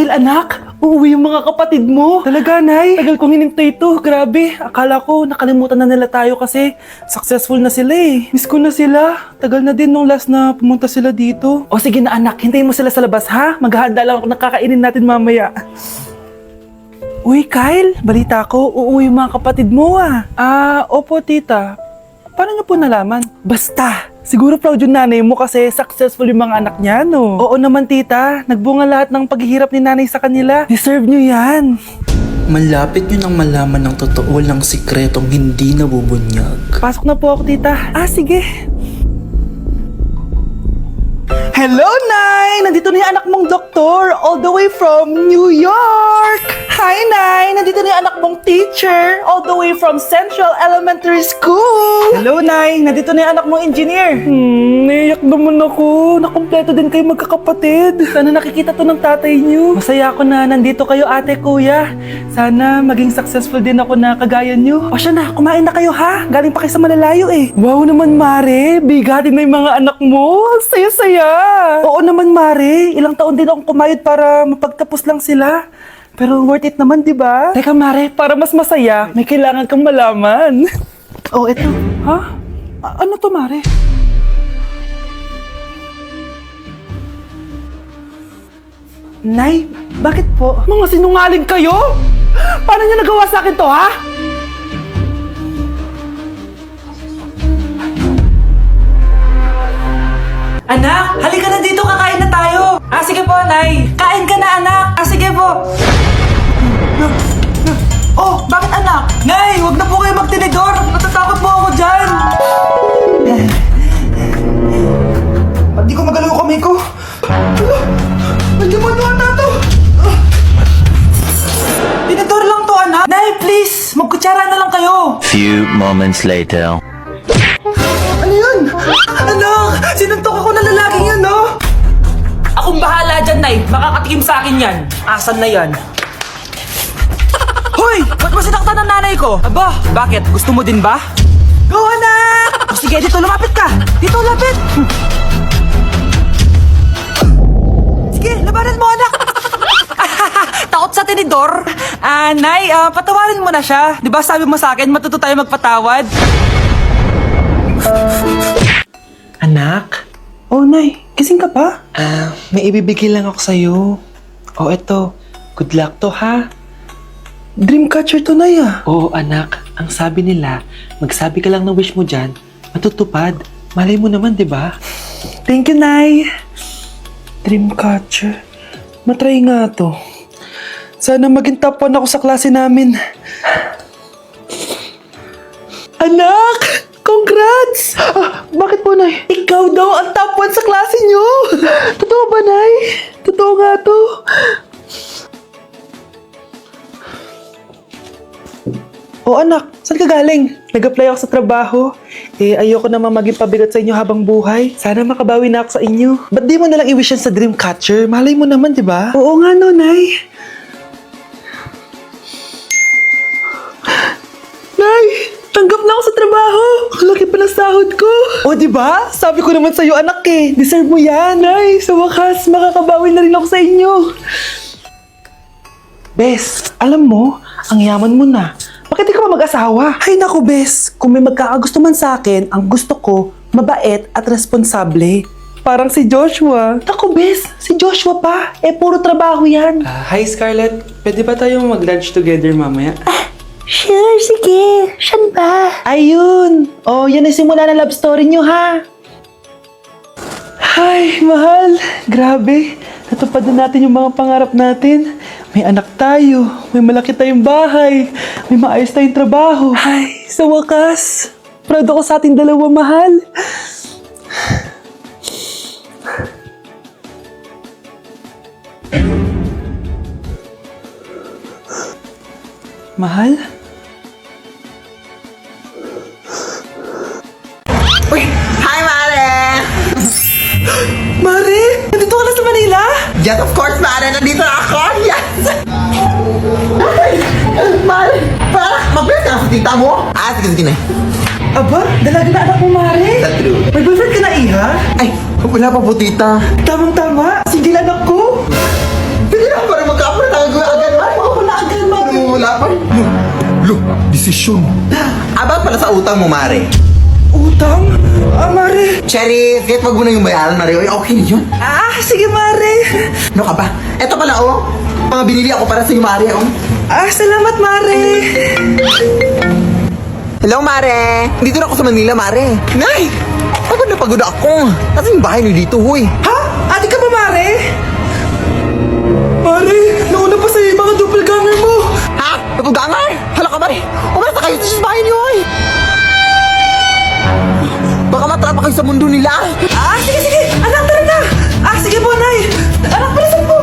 Kyle, anak, uuwi yung mga kapatid mo. Talaga, Nay? Tagal kong hinintay ito. Grabe, akala ko nakalimutan na nila tayo kasi successful na sila eh. Miss ko na sila. Tagal na din nung last na pumunta sila dito. O sige na anak, hintayin mo sila sa labas ha. Maghahanda lang ako ng kakainin natin mamaya. Uy, Kyle, balita ko, uuwi yung mga kapatid mo ah. Opo tita. Paano niyo po nalaman? Basta, siguro proud yung nanay mo kasi successful yung mga anak niya, no? Oo naman tita, nagbunga lahat ng paghihirap ni nanay sa kanila. Deserve niyo yan. Malapit nyo nang malaman ng totoo ng sikretong hindi nabubunyag. Pasok na po ako tita. Sige. Hello, Nay! Nandito na yung anak mong doktor all the way from New York! Hi, Nay! Nandito na yung anak mong teacher all the way from Central Elementary School! Hello, Nay! Nandito na yung anak mong engineer! Naiyak naman ako. Nakumpleto din kayo magkakapatid. Sana nakikita to ng tatay niyo. Masaya ako na nandito kayo, ate, kuya. Sana maging successful din ako na kagaya niyo. O siya na, kumain na kayo ha? Galing pa kayo sa malalayo eh. Wow naman, Mare! Bigatin na yung mga anak mo. Saya-saya! Oo naman, Mare. Ilang taon din akong kumayod para mapagtapos lang sila. Pero worth it naman, di ba? Teka, Mare, para mas masaya, may kailangan kang malaman. Oh, eto. Ha? Ano to, Mare? Nay, bakit po? Mga sinungaling kayo? Paano niyo nagawa sa akin to, ha? Anak, halika na dito, kakain na tayo. Sige po, Nay. Kain ka na, anak. Sige po. Oh, bakit anak? Nay, huwag na po kayo magtinidor. Natatakot po ako dyan. Hindi ko magalaw yung kamay ko. May demonyo ata to. Tinidor lang to, anak. Nay, please. Magkutsara na lang kayo. Few moments later. Ano yun? Anak! Sinuntok ako ng lalaking yan, no? Akong bahala dyan, Nay. Makakatikim sa akin yan. Asan na yan? Hoy! Ba't mo sinaktan ng nanay ko? Aba, bakit? Gusto mo din ba? Go, anak! O sige, dito lumapit ka. Dito, lapit. Sige, labanan mo, anak. Takot sa tinidor? Nay, patawarin mo na siya. Di ba sabi mo sa akin, matuto tayo magpatawad? Anak? Oh, Nay. Gising ka pa? May ibibigay lang ako sa'yo. Eto. Good luck to, ha? Dreamcatcher to, Nay, ah. Oo, anak. Ang sabi nila, magsabi ka lang ng wish mo dyan, matutupad. Malay mo naman, di ba? Thank you, Nay. Dreamcatcher. Matry nga to. Sana maging top 1 ako sa klase namin. Anak! Congrats! Bakit po, Nay? Ikaw daw ang top 1 sa klase niyo! Totoo ba, Nay? Totoo nga to. Anak, saan ka galing? Nag-apply ako sa trabaho. Ayoko naman maging pabigat sa inyo habang buhay. Sana makabawi na ako sa inyo. Ba't di mo nalang i-wish yan sa Dreamcatcher? Malay mo naman, di ba? Oo nga no, Nay. Nay! Tanggap na ako sa trabaho! Ang laki pa ng sahod ko! O, di ba? Sabi ko naman sa'yo, anak eh. Deserve mo yan, Nay. Sa wakas, makakabawi na rin ako sa inyo. Bes, alam mo, ang yaman mo na. Bakit di ka pa mag-asawa? Ay naku, Bes. Kung may magkakagusto man sa akin, ang gusto ko, mabait at responsable. Parang si Joshua. Naku, Bes. Si Joshua pa. Puro trabaho yan. Hi, Scarlett. Pwede ba tayo mag-lunch together mamaya? Sure, sige. Saan ba? Ayun. Yan ang simula ng love story niyo, ha? Ay, mahal. Grabe. Natupad na natin yung mga pangarap natin. May anak tayo. May malaki tayong bahay. May maayos tayong trabaho. Ay, sa wakas. Proud ako sa ating dalawa, mahal. Mahal? Uy! Hi, Mare! Mare! Nandito ka na sa Manila? Yes, of course, Mare! Nandito na ako! Yes! Mare! Mag-bless ka sa tita mo? Sige na. Aba, dalaga na anak mo, Mare. That's true. May boyfriend ka na, Iha? Ay, wala pa po, tita. Tamang-tama. Single anak ko. Pwede na para Desisyon. About pala sa utang mo, Mare. Utang? Mare. Cherry, kahit wag mo na yung bayaran, Mare. Oy, okay na yun. Sige, Mare. Ano ka ba? Eto pala, oh. Mga binili ako para sa'yo, Mare, oh. Salamat, Mare. Hello, Mare. Dito na ako sa Manila, Mare. Nay! Pagod na ako. Kasi yung bahay niyo dito, huy. Ha? Ate ka ba, Mare? Mare, nauna pa sa'yo yung mga doppelganger mo. Ha? Napugangar? Hala ka, Mare. Umasa kayo sa bahay niyo, huy. Baka matrapa kayo sa mundo nila. Sige. Anak, tara na. Sige po, Nay. Anak, palisan po.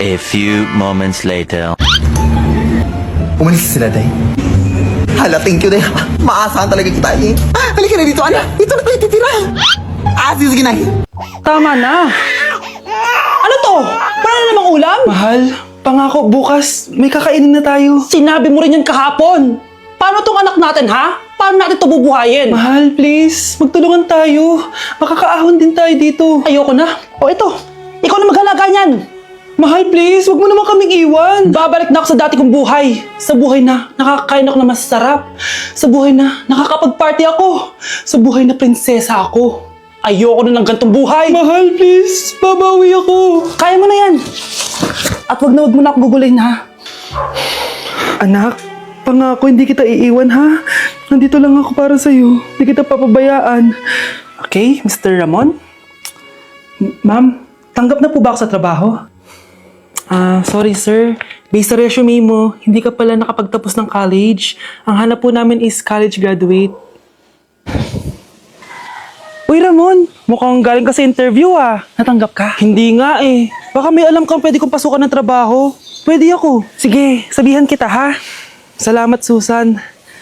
A few moments later. Umalis sila, Day. Hala, thank you, Day. Maasahan talaga kita, eh. Halika na dito, anak. Dito na tayo titira. Sige, Nay. Tama na. Ano to? Para na namang ulam? Mahal, pangako bukas may kakainin na tayo. Sinabi mo rin yan kahapon. Paano tong anak natin, ha? Paano natin ito bubuhayin? Mahal, please, magtulungan tayo. Makakaahon din tayo dito. Ayoko na. O ito, ikaw na maghalaga niyan. Mahal, please, wag mo naman kaming iwan. Babalik na ako sa dati kong buhay. Sa buhay na nakakakain ako na masarap. Sa buhay na nakakapag-party ako. Sa buhay na prinsesa ako. Ayoko na ng gantong buhay. Mahal, please, babawi ako. Kaya mo na yan. At wag mo na ako gugulayin, ha? Anak, pangako hindi kita iiwan ha. Nandito lang ako para sa'yo. Hindi kita papabayaan. Okay, Mr. Ramon? Ma'am, tanggap na po ba ako sa trabaho? Sorry sir. Based sa resume mo, hindi ka pala nakapagtapos ng college. Ang hanap po namin is college graduate. Uy Ramon, mukhang galing ka sa interview ah. Natanggap ka? Hindi nga eh. Baka may alam kang pwede kong pasukan ng trabaho. Pwede ako. Sige, sabihan kita ha. Salamat Susan.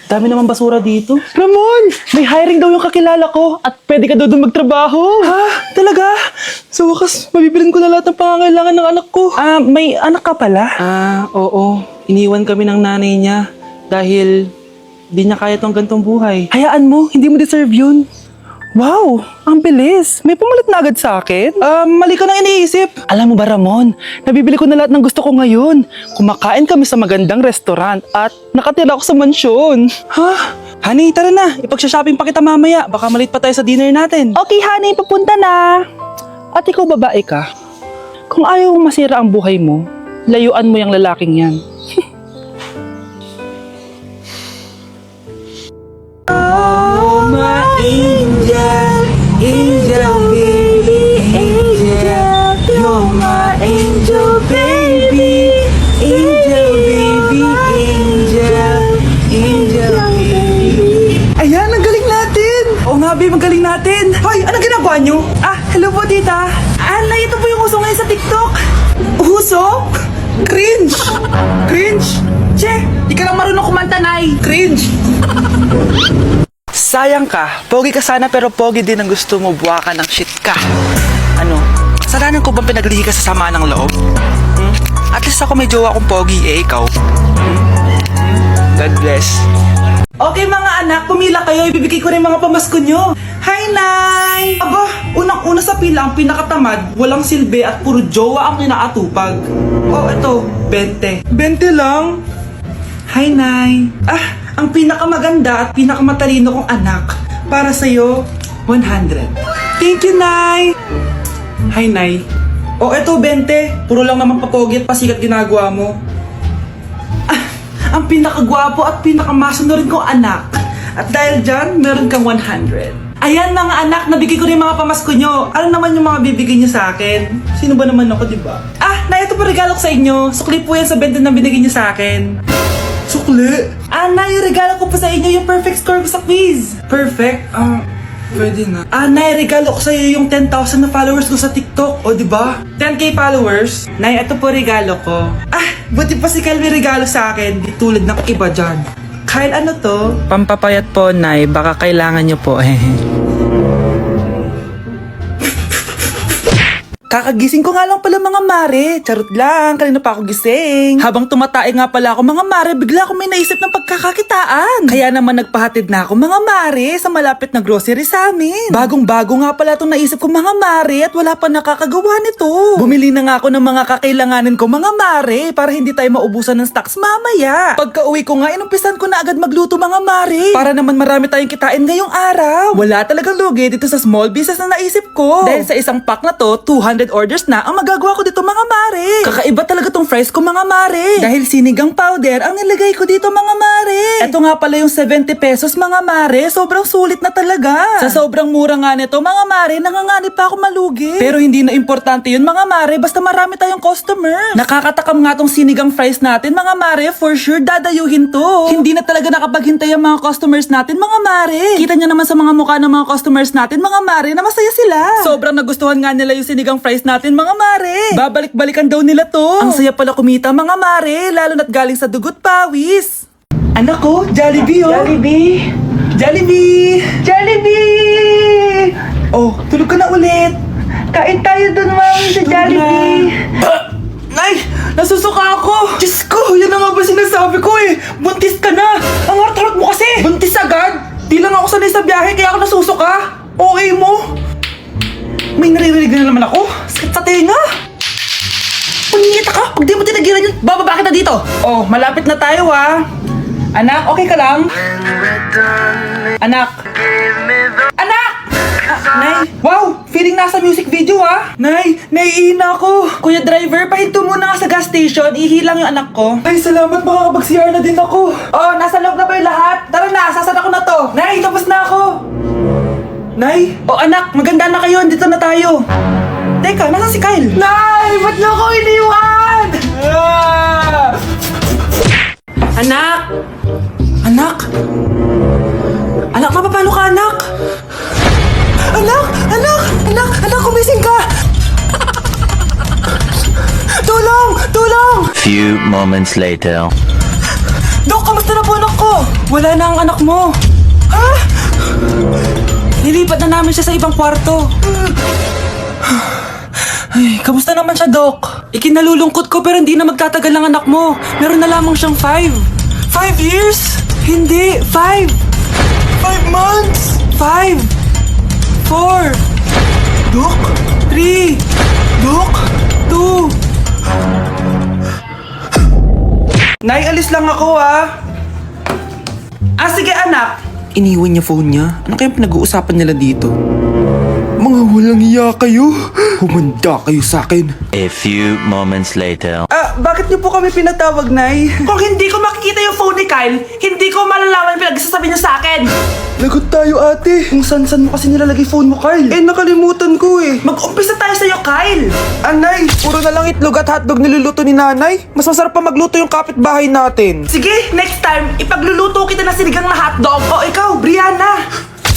Dami naman basura dito. Ramon, may hiring daw yung kakilala ko at pwede ka daw doon magtrabaho. Ha? Talaga? Sa wakas, mabibilin ko na lahat ng pangangailangan ng anak ko. May anak ka pala? Oo. Iniwan kami ng nanay niya dahil di niya kaya tong gantong buhay. Hayaan mo, hindi mo deserve yun. Wow, ang bilis. May pumalit na agad sa akin. Mali ka nang iniisip. Alam mo ba Ramon, nabibili ko na lahat ng gusto ko ngayon. Kumakain kami sa magandang restaurant at nakatira ako sa mansyon. Ha? Honey, tara na. Ipag-shopping pa kita mamaya. Baka malit pa tayo sa dinner natin. Okay, honey, papunta na. At ikaw babae ka. Kung ayaw mong masira ang buhay mo, layuan mo yung lalaking yan. Oh, my angel, angel baby, angel. You're my angel baby, angel baby, angel, angel baby. Ayan, ang galing natin! Oo nga, babe, ang galing natin! Hoy, anong ginagawa nyo? Hello po, tita! Nay, ito po yung uso ngayon sa TikTok! Uso? Cringe! Cringe? Che, di ka lang marunong kumanta, Nay! Cringe! Sayang ka. Pogi ka sana pero pogi din ang gusto mo. Buwa ka ng shit ka. Ano? Kasalanan ko bang pinaglihi ka sa sama ng loob? At least ako may jowa akong pogi, ikaw. God bless. Okay mga anak, pumila kayo. Ibibigay ko rin mga pamasko nyo. Hi, Nay! Aba, unang-una sa pila ang pinakatamad, walang silbi at puro jowa ang kinaatupag. Oh, ito, 20. 20 lang? Hi, Nay. Ang pinakamaganda at pinakamatalino kong anak. Para sa'yo, 100. Thank you, Nay! Hi, Nay. Oh, eto, 20. Puro lang naman papogi at pasikat ginagawa mo. Ang pinakagwapo at pinakamasunod rin kong anak. At dahil dyan, meron kang 100. Ayan mga anak, nabigay ko rin mga pamasko nyo. Ano naman yung mga bibigay nyo sa akin? Sino ba naman ako, diba? Nay, ito po regalo ko sa inyo. Sukli po yan sa 20 na binigay nyo sa akin. Sukli? Nay, regalo ko po sa inyo yung perfect score ko sa quiz. Perfect? Pwede na. Nay, regalo ko sa iyo yung 10,000 na followers ko sa TikTok. O, diba? 10k followers. Nay, ito po regalo ko. Buti pa si Kyle may regalo sa akin. Di tulad ng iba dyan. Kyle, ano to? Pampapayat po, Nay. Baka kailangan nyo po. Kakagising ko nga lang pala mga mare. Charot lang, kanina pa ako gising. Habang tumatae nga pala ako mga mare, bigla ako may naisip ng pagkakakitaan. Kaya naman nagpahatid na ako mga mare sa malapit na grocery sa amin. Bagong-bago nga pala itong naisip ko mga mare at wala pa nakakagawa nito. Bumili na nga ako ng mga kakailanganin ko mga mare para hindi tayo maubusan ng stocks mamaya. Pagka uwi ko nga, inumpisan ko na agad magluto mga mare. Para naman marami tayong kitain ngayong araw. Wala talagang lugi dito sa small business na naisip ko. Dahil sa isang pack na to, 200 orders na ang magagawa ko dito mga mare. Kakaiba talaga tong fries ko mga mare. Dahil sinigang powder ang nilagay ko dito mga mare. Ito nga pala yung 70 pesos mga mare. Sobrang sulit na talaga. Sa sobrang mura nga nito mga mare, nanganganib pa ako malugi. Pero hindi na importante yun mga mare, basta marami tayong customer. Nakakatakam nga tong sinigang fries natin mga mare. For sure dadayuhin to. Hindi na talaga nakapaghintay ang mga customers natin mga mare. Kita niya naman sa mga mukha ng mga customers natin mga mare na masaya sila. Sobrang nagustuhan nga nila yung sinigang fries natin mga mare. Babalik-balikan daw nila to. Ang saya pala kumita mga mare, lalo na't galing sa dugot pawis. Anak ko, Jollibee oh. Jollibee. Jollibee. Jollibee. Oh, tulog ka na ulit. Kain tayo dun mami sa Jollibee. Nay, nasusuka ako. Diyos ko, yan na nga ba sinasabi ko eh. Buntis ka na. Ang harot-harot mo kasi. Buntis agad. Di lang ako sanay sa biyahe kaya ako nasusuka. Okay mo. May naririnig na naman ako. Sakit sa tenga. Pangingita ka. Pag di mo tinagilan yun, bababa kita dito. Oh, malapit na tayo ah. Anak, okay ka lang? Anak. Anak! Nay, wow! Feeling nasa music video ah! Nay, naiihina ako! Kuya driver, pahinto muna nga sa gas station, ihilang yung anak ko. Ay, salamat, makakapag-CR na din ako. Oh, nasa loob na ba yung lahat? Tara na, sasada ko na to. Nay, tapos na ako. Nay? Oh anak, maganda na kayo, dito na tayo. Teka, nasa si Kyle? Nay, ba't niyo ako iniwan? Anak! Anak? Anak, paano ka anak? Anak, kumising ka! Tulong! Few moments later. Dok, kamusta na po anak ko? Wala na ang anak mo. Ha? Nilipat na namin siya sa ibang kwarto. Ay, kamusta naman siya, Dok? Ikinalulungkot ko pero hindi na magtatagal ang anak mo. Meron na lamang siyang 5. 5 years? Hindi, 5. 5 months? 5. 4. Dok? 3. Dok? 2. Nay, alis lang ako ah. Sige anak. Iniwan niya phone niya. Ano kayang pinag-uusapan nila dito? Mga walang iya kayo. Humanda kayo sa akin. A few moments later. Bakit niyo po kami pinatawag, Nay? Kung hindi ko makikita yung phone ni Kyle, hindi ko malalaman yung pinagsasabi niya sa akin. Lagot tayo, ate. Kung san-san mo kasi nilalagay phone mo, Kyle. Nakalimutan ko eh. Mag-umpisa tayo sa'yo, Kyle. Anay, puro na lang itlog at hotdog niluluto ni nanay. Mas masarap pa magluto yung kapitbahay natin. Sige, next time, ipagluluto kita na sinigang na hotdog. O ikaw, Brianna.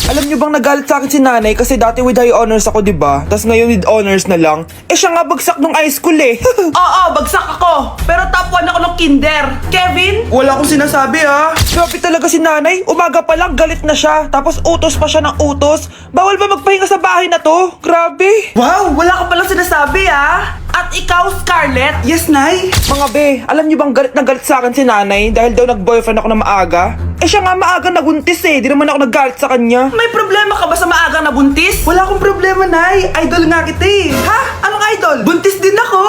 Alam niyo bang nagalit sa akin si nanay kasi dati with high honors ako, diba? Tapos ngayon with honors na lang. Siya nga bagsak nung high school eh. Oo, bagsak ako. Pero top 1 ako ng kinder. Kevin? Wala akong sinasabi ha. Grabe talaga si nanay. Umaga pa lang galit na siya. Tapos utos pa siya ng utos. Bawal ba magpahinga sa bahay na to? Grabe. Wow, wala ka palang sinasabi ha. At ikaw, Scarlett? Yes, Nay. Mga be, alam niyo bang galit na galit sa akin si nanay dahil daw nag-boyfriend ako na maaga? Siya nga maaga nabuntis eh. Di naman ako naggalit sa kanya. May problema ka ba sa maaga nabuntis? Wala akong problema, Nay. Idol nga kita eh. Ha? Anong idol? Buntis din ako.